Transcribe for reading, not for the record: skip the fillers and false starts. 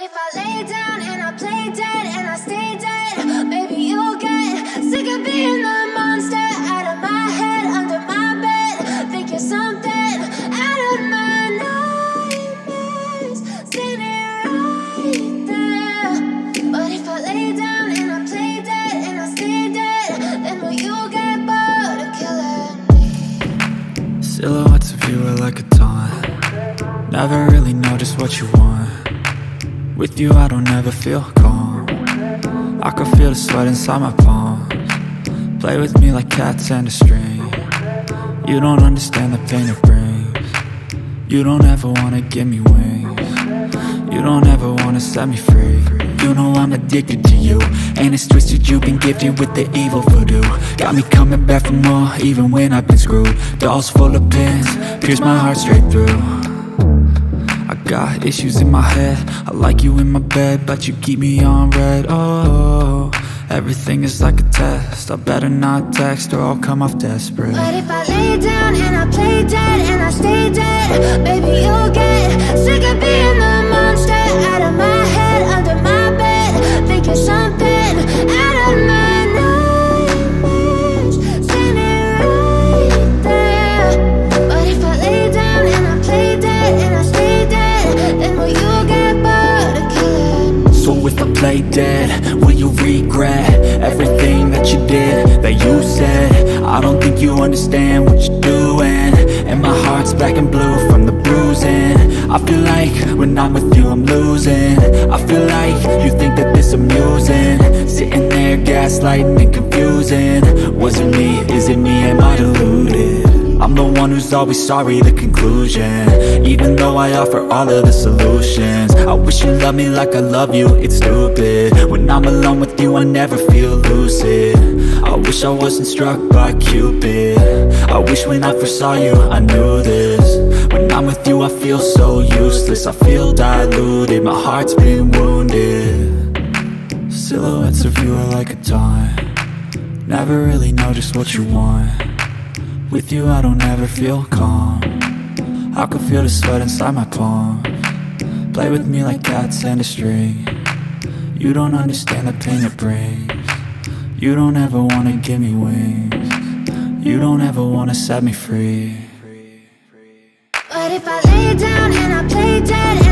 if I lay down and I play dead and I stay dead, maybe you'll get sick of being the monster out of my head, under my bed. Think you're something out of my nightmares, standing right there. But if I lay down and I play dead and I stay dead, then will you get bored of killing me? Silhouettes of you are like a taunt. Never really know just what you want. With you I don't ever feel calm. I can feel the sweat inside my palms. Play with me like cats and a string. You don't understand the pain it brings. You don't ever wanna give me wings. You don't ever wanna set me free. You know I'm addicted to you, and it's twisted you've been gifted with the evil voodoo. Got me coming back for more even when I've been screwed. Dolls full of pins, pierce my heart straight through. I got issues in my head, I like you in my bed, but you keep me on red. Oh, everything is like a test. I better not text or I'll come off desperate. But if I lay down and I play dead and I stay dead, maybe you'll get sick of being the monster out of my head, under my bed. Think you're something out of my nightmares, standing right there. But if I lay down and I play dead and I stay dead, then will you get bored of killing me? So if I play dead, will you regret everything that you did, that you said? I don't think you understand what you're doing, and my heart's black and blue from the bruising. I feel like when I'm with you I'm losing. I feel like you think that this amusing, sitting there gaslighting and confusing. Was it me? Is it me? Am I deluded? I'm the one who's always sorry, the conclusion, even though I offer all of the solutions. I wish you loved me like I love you, it's stupid. When I'm alone with you I never feel lucid. I wish I wasn't struck by Cupid. I wish when I first saw you I knew this. When I'm with you I feel so useless, I feel diluted, my heart's been wounded. Silhouettes of you are like a taunt. Never really know just what you want. With you I don't ever feel calm. I can feel the sweat inside my palms. Play with me like cats and a string. You don't understand the pain it brings. You don't ever wanna give me wings. You don't ever wanna set me free. But if I lay down and I play dead